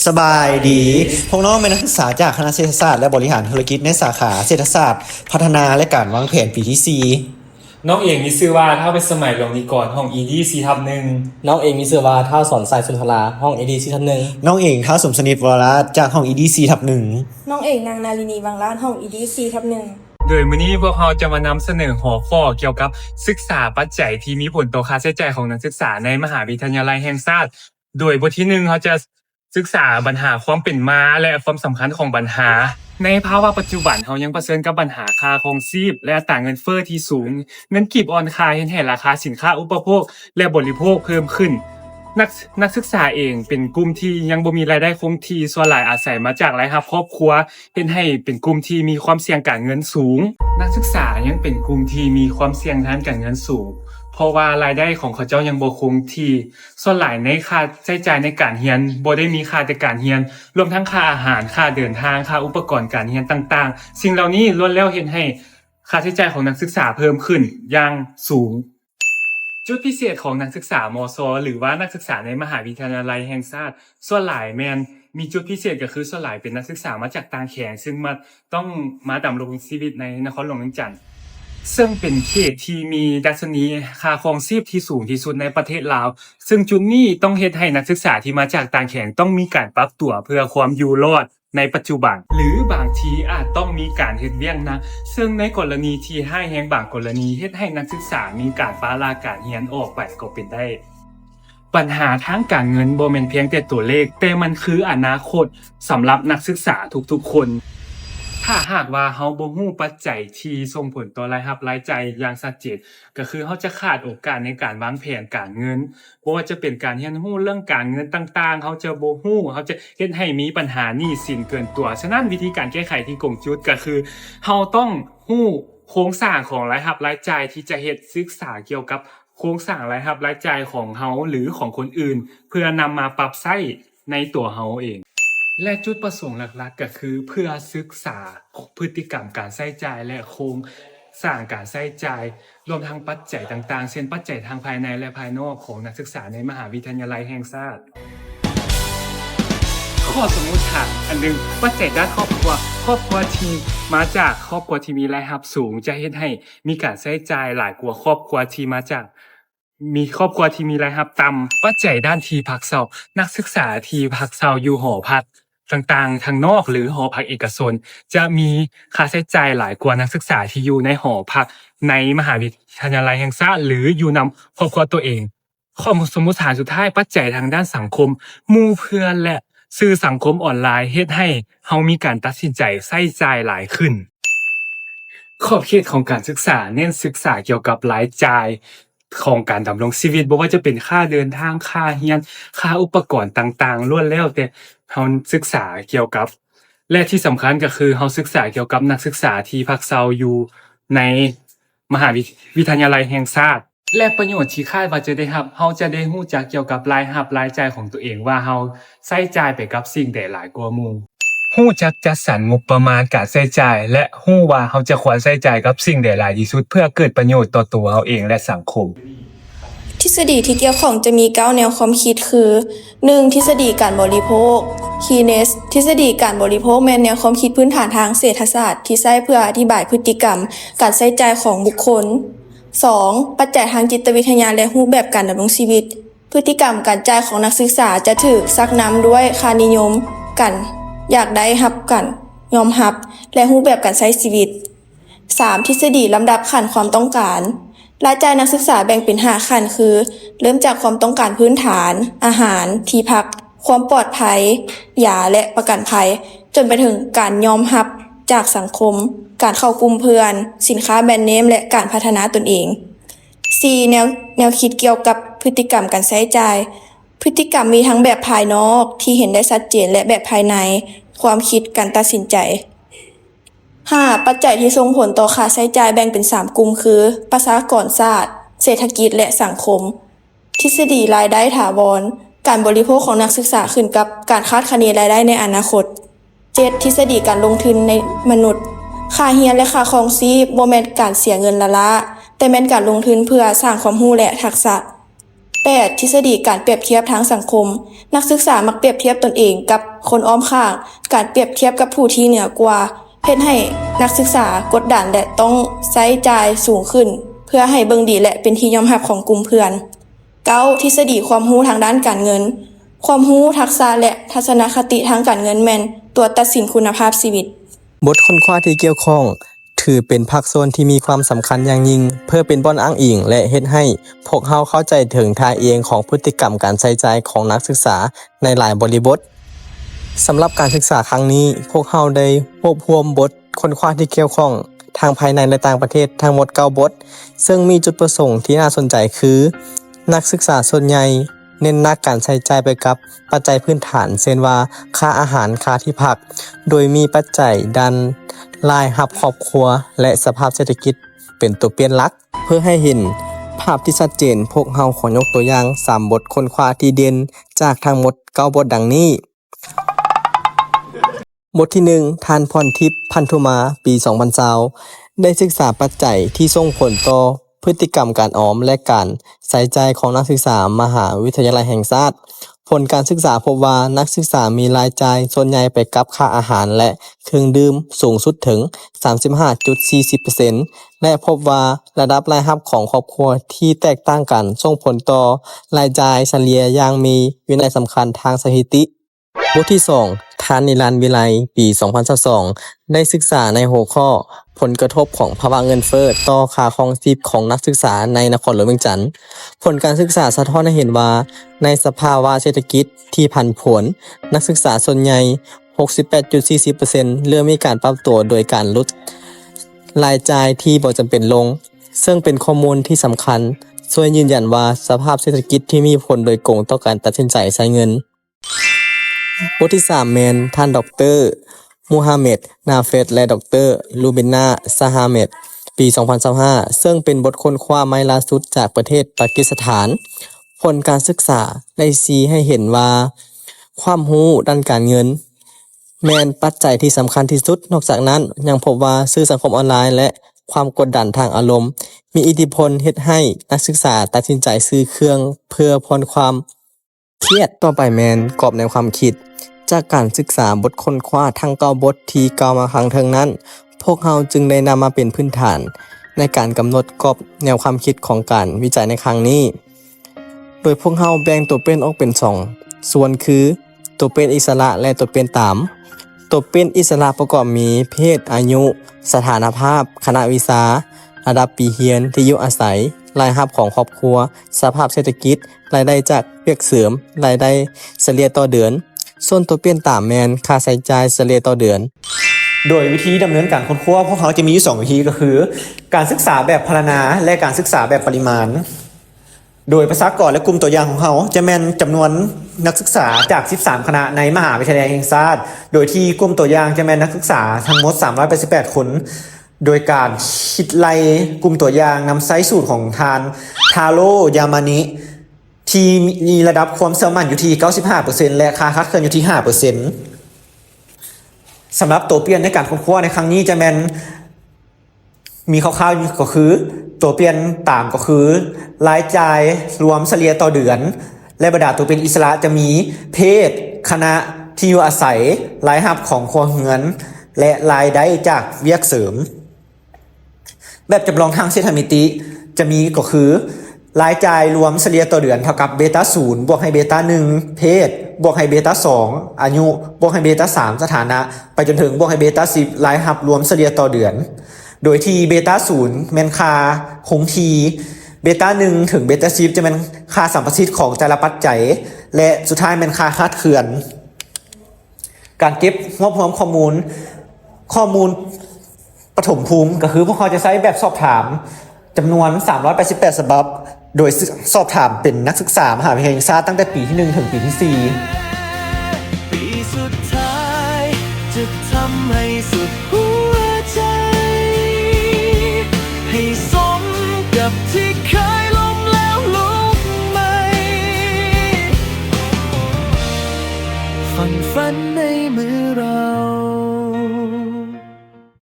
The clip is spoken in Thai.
สบายดีพวกน้องเป็นนักศึกษาจากคณะเศรษฐศาสตร์และบริหารธุรกิจในสาขาเศรษฐศาสตร์พัฒนาและการวางแผนปีที่ น้องเองมีชื่อว่าถ้าเป็นสมัยลงนิกรห้อง ED4 ทับหนึ่งน้องเองมีชื่อว่าท้าวสอนสายสุนทราห้อง AD4 ทับหนึ่ง1น้องเองท้าวสมสนิทวรราชจากห้อง ED4 ทับ1น้องเอกนางนาลินีบางล้านห้อง ED4 ทับ1โดยมื้อนี้พวกเราจะมานำเสนอหัวข้อเกี่ยวกับศึกษาปัจจัยที่มีผลต่อค่าใช้จ่ายของนักศึกษาในมหาวิทยาลัยแห่งชาติโดยบทที่1เราจะศึกษาปัญหาความเป็นมาและความสำคัญของปัญหาในภาวะปัจจุบันเรายังเผชิญกับปัญหาค่าครองชีพและอัตราเงินเฟ้อที่สูงเงินกีบอ่อนค่าเฮ็ดให้ราคาสินค้าอุปโภคและบริโภคเพิ่มขึ้นนักศึกษาเองเป็นกลุ่มที่ยังบ่มีรายได้คงที่ส่วนหลายอาศัยมาจากรายรับครอบครัวเฮ็ดให้เป็นกลุ่มที่มีความเสี่ยงการเงินสูงนักศึกษายังเป็นกลุ่มที่มีความเสี่ยงทางการเงินสูงเพราะว่ารายได้ของเขาเจ้ายังบ่คงที่ส่วนหลายในค่าใช้จ่ายในการเรียนบ่ได้มีค่าแต่การเรียนรวมทั้งค่าอาหารค่าเดินทางค่าอุปกรณ์การเรียนต่างๆสิ่งเหล่านี้ล้วนแล้วเฮ็ดให้ค่าใช้จ่ายของนักศึกษาเพิ่มขึ้นอย่างสูงจุดพิเศษของนักศึกษามศหรือว่านักศึกษาในมหาวิทยาลัยแห่งชาติส่วนหลายแม่นมีจุดพิเศษก็คือส่วนหลายเป็นนักศึกษามาจากต่างแขนซึ่งต้องมาดำรงชีวิตในนครหลวงเวียงจันทน์ซึ่งเป็นเขตที่มีดัชนีค่าครองชีพที่สูงที่สุดในประเทศลาวซึ่งจุดนี้ต้องเฮ็ดให้นักศึกษาที่มาจากต่างแขนต้องมีการปรับตัวเพื่อความอยู่รอดในปัจจุบันหรือบางทีอาจต้องมีการเฮ็ดเวียกนะซึ่งในกรณีที่ร้ายแรงบางกรณีเฮ็ดให้นักศึกษามีการฟ้าลาการเรียนออกไปก็เป็นได้ปัญหาทางการเงินบ่แม่นเพียงแต่ตัวเลขแต่มันคืออนาคตสำหรับนักศึกษาทุกๆคนถ้าหากว่าเฮาบ่ฮู้ปัจจัยที่ส่งผลต่อรายรับรายจ่ายอย่างชัดเจนก็คือเฮาจะขาดโอกาสในการวางแผนการเงินบ่ว่าจะเป็นการเรียนรู้เรื่องการเงินต่างๆเฮาจะบ่ฮู้เฮาจะเฮ็ดให้มีปัญหาหนี้สินเกินตัวฉะนั้นวิธีการแก้ไขที่กงจุดก็คือเฮาต้องฮู้โครงสร้างของรายรับรายจ่ายที่จะเฮ็ดศึกษาเกี่ยวกับโครงสร้างรายรับรายจ่ายของเฮาหรือของคนอื่นเพื่อนำมาปรับใช้ในตัวเฮาเองและจุดประสงค์หลักๆก็คือเพื่อศึกษาพฤติกรรมการใช้จ่ายและโครงสร้างการใช้จ่ายรวมทั้งปัจจัยต่างๆเช่นปัจจัยทางภายในและภายนอกของนักศึกษาในมหาวิทยาลัยแห่งชาติข้อสมมุติฐานอันหนึ่งปัจจัยด้านครอบครัวที่มาจากครอบครัวที่มีรายรับสูงจะเฮ็ดให้มีการใช้จ่ายหลายกว่าครอบครัวที่มาจากมีครอบครัวที่มีรายรับต่ำปัจจัยด้านที่พักเช่านักศึกษาที่พักเช่าอยู่หอพักต่างๆทางนอกหรือหอพักเอกชนจะมีค่าใช้จ่ายหลายกว่านักศึกษาที่อยู่ในหอพักในมหาวิทยาลัยแห่งชาติหรืออยู่นำครอบครัวตัวเองข้อสมมุติฐานสุดท้ายปัจจัยทางด้านสังคมหมู่เพื่อนและสื่อสังคมออนไลน์เฮ็ดให้เฮามีการตัดสินใจใช้จ่ายหลายขึ้นขอบเขตของการศึกษาเน้นศึกษาเกี่ยวกับรายจ่ายของการดำรงชีวิตบ่ว่าจะเป็นค่าเดินทางค่าเรียนค่าอุปกรณ์ต่างๆล้วนแล้วแต่เฮาศึกษาเกี่ยวกับและที่สำคัญก็คือเฮาศึกษาเกี่ยวกับนักศึกษาที่พักเช่าอยู่ในมหาวิทยาลัยแห่งชาติและประโยชน์ที่คาดว่าจะได้รับเฮาจะได้รู้จักเกี่ยวกับรายรับรายจ่ายของตัวเองว่าเฮาใช้จ่ายไปกับสิ่งใดหลายกว่าหมู่รู้จักจัดสรรงบประมาณการใช้จ่ายและรู้ว่าเฮาจะควรใช้จ่ายกับสิ่งใดหลายที่สุดเพื่อเกิดประโยชน์ต่อตัวเฮาเองและสังคมทฤษฎีที่เกี่ยวข้องจะมี9แนวความคิดคือ 1. ทฤษฎีการบริโภค Keynes ทฤษฎีการบริโภคแม่นแนวความคิดพื้นฐานทางเศรษฐศาสตร์ที่ใช้เพื่ออธิบายพฤติกรรมการใช้จ่ายของบุคคล 2. ปัจจัยทางจิตวิทยาและรูปแบบการดำรงชีวิตพฤติกรรมการจ่ายของนักศึกษาจะถูกซักนำด้วยค่านิยมกันอยากได้รับกันยอมรับและรูปแบบการใช้ชีวิต 3. ทฤษฎีลำดับขั้นความต้องการรายจ่ายนักศึกษาแบ่งเป็น5ขั้นคือเริ่มจากความต้องการพื้นฐานอาหารที่พักความปลอดภัยยาและประกันภัยจนไปถึงการยอมรับจากสังคมการเข้ากลุ่มเพื่อนสินค้าแบรนด์เนมและการพัฒนาตนเอง 4. แนวคิดเกี่ยวกับพฤติกรรมการใช้จ่ายพฤติกรรมมีทั้งแบบภายนอกที่เห็นได้ชัดเจนและแบบภายในความคิดการตัดสินใจ 5. ปัจจัยที่ส่งผลต่อค่าใช้จ่ายแบ่งเป็น3กลุ่มคือประชากรศาสตร์เศรษฐกิจและสังคมทฤษฎีรายได้ถาวรการบริโภคของนักศึกษาขึ้นกับการคาดคะเนรายได้ในอนาคต 7. ทฤษฎีการลงทุนในมนุษย์ค่าเรียนและค่าครองชีพบ่แม่นการเสียเงินละแต่แม่นการลงทุนเพื่อสร้างความรู้และทักษะ 8. ทฤษฎีการเปรียบเทียบทางสังคม นักศึกษามักเปรียบเทียบตนเองกับคนอ้อมข้าง การเปรียบเทียบกับผู้ที่เหนือกว่าเฮ็ดให้นักศึกษากดดันและต้องใช้จ่ายสูงขึ้น เพื่อให้เบิ่งดีและเป็นที่ยอมรับของกลุ่มเพื่อน 9. ทฤษฎีความรู้ทางด้านการเงิน ความรู้ทักษะและทัศนคติทางการเงินแม่นตัวตัดสินคุณภาพชีวิต บทค้นคว้าที่เกี่ยวข้องถือเป็นภาคส่วนที่มีความสำคัญอย่างยิ่งเพื่อเป็นบ่อนอ้างอิงและเฮ็ดให้พวกเราเข้าใจถึงท่าเองของพฤติกรรมการใช้จ่ายของนักศึกษาในหลายบริบทสำหรับการศึกษาครั้งนี้พวกเราได้รวบรวมบทค้นคว้าที่เกี่ยวข้องทางภายในและต่างประเทศทั้งหมด9บทซึ่งมีจุดประสงค์ที่น่าสนใจคือนักศึกษาส่วนใหญ่เน้นหนักการใช้จ่ายไปกับปัจจัยพื้นฐานเช่นว่าค่าอาหารค่าที่พักโดยมีปัจจัยดันรายรับครอบครัวและสภาพเศรษฐกิจเป็นตัวเปลี่ยนหลักเพื่อให้เห็นภาพที่ชัดเจนพวกเราขอยกตัวอย่าง3บทค้นคว้าที่เด่นจากทั้งหมด9บทดังนี้บทที่1ท่านพรทิพย์พันธุมาปี2020ได้ศึกษาปัจจัยที่ส่งผลต่อพฤติกรรมการออมและการใส่ใจของนักศึกษามหาวิทยาลัยแห่งชาติผลการศึกษาพบว่านักศึกษามีรายจ่ายส่วนใหญ่ไปกับค่าอาหารและเครื่องดื่มสูงสุดถึง 35.40% และพบว่าระดับรายรับของครอบครัวที่แตกต่างกันส่งผลต่อรายจ่ายเฉลี่ยอย่างมีวินัยสำคัญทางสถิติบทที่2ท่านนิรันดร์วิไลปี2022ได้ศึกษาในหัวข้อผลกระทบของภาวะเงินเฟ้อต่อค่าครองชีพของนักศึกษาในนครหลวงเวียงจันทน์ผลการศึกษาสะท้อนให้เห็นว่าในสภาวะเศรษฐกิจที่ผันผวนนักศึกษาส่วนใหญ่ 68.40% เริ่มมีการปรับตัวโดยการลดรายจ่ายที่บ่จำเป็นลงซึ่งเป็นข้อมูลที่สำคัญช่วยยืนยันว่าสภาพเศรษฐกิจที่มีผลโดยตรงต่อการตัดสินใจใช้เงินบทที่3แมนท่านดรมูฮัมเหม็ดนาเฟตและดรลูบินาซาฮาเมดปี2025ซึ่งเป็นบทค้นคว้าใหม่ล่าสุดจากประเทศปากีสถานผลการศึกษาได้ชี้ให้เห็นว่าความรู้ด้านการเงินแม่นปัจจัยที่สำคัญที่สุดนอกจากนั้นยังพบว่าสื่อสังคมออนไลน์และความกดดันทางอารมณ์มีอิทธิพลเฮ็ดให้นักศึกษาตัดสินใจซื้อเครื่องเพื่อผ่อนความเครียดต่อไปแมนกรอบแนวความคิดจากการศึกษาบทค้นคว้าทั้ง9บทที่กล่าวมาข้างเทิงนั้นพวกเราจึงได้นำมาเป็นพื้นฐานในการกำหนดกรอบแนวความคิดของการวิจัยในครั้งนี้โดยพวกเราแบ่งตัวเป็นออกเป็น2ส่วนคือตัวเป็นอิสระและตัวเป็นตามตัวเป็นอิสระประกอบมีเพศอายุสถานภาพคณะวิชาระดับปีเรียนที่อยู่อาศัยรายรับของครอบครัวสภาพเศรษฐกิจรายได้จากเวียกเสริมรายได้เฉลี่ยต่อเดือนส่วนตัวเปลี่ยนตามแมนค่าใช้จ่ายเฉลี่ยต่อเดือนโดยวิธีดำเนินการค้นคว้าพวกเขาจะมีอยู่2วิธีก็คือการศึกษาแบบพรรณนาและการศึกษาแบบปริมาณโดยประชากรและกลุ่มตัวอย่างของเขาจะแม่นจำนวนนักศึกษาจาก13คณะในมหาวิทยาลัยแห่งชาติโดยที่กลุ่มตัวอย่างจะแม่นนักศึกษาทั้งหมด388คนโดยการคิดไล่กลุ่มตัวอย่างนำไซส์สูตรของทานทาโร่ยามานิที่มีระดับความเชื่อมั่นอยู่ที่ 95% และค่าคลาดเคลื่อนอยู่ที่ 5% สำหรับตัวเปลี่ยนในการค้นคว้าในครั้งนี้จะแม่นมีคร่าวๆก็คือตัวเปลี่ยนตามก็คือรายจ่ายรวมเฉลี่ยต่อเดือนและบรรดาตัวเป็นอิสระจะมีเพศคณะที่อยู่อาศัยรายรับของครัวเรือนและรายได้จากเวียกเสริมแบบจำลองทางเศรษฐมิติจะมีก็คือรายจ่ายรวมเฉลี่ยต่อเดือนเท่ากับเบต้า0บวกให้เบต้า1เพศบวกให้เบต้า2อายุบวกให้เบต้า3สถานะไปจนถึงบวกให้เบต้า10รายรับรวมเฉลี่ยต่อเดือนโดยที่เบต้า0แม่นค่าคงที่เบต้า1ถึงเบต้า10จะเป็นค่าสัมประสิทธิ์ของแต่ละปัจจัยและสุดท้ายเป็นค่าคลาดเคลื่อนการเก็บรวบรวมข้อมูลปฐมภูมิก็คือพวกเขาจะใช้แบบสอบถามจำนวน388ฉบับโดยสอบถามเป็นนักศึกษามหาวิทยาลัยแห่งชาติตั้งแต่ปีที่1ถึงปีที่4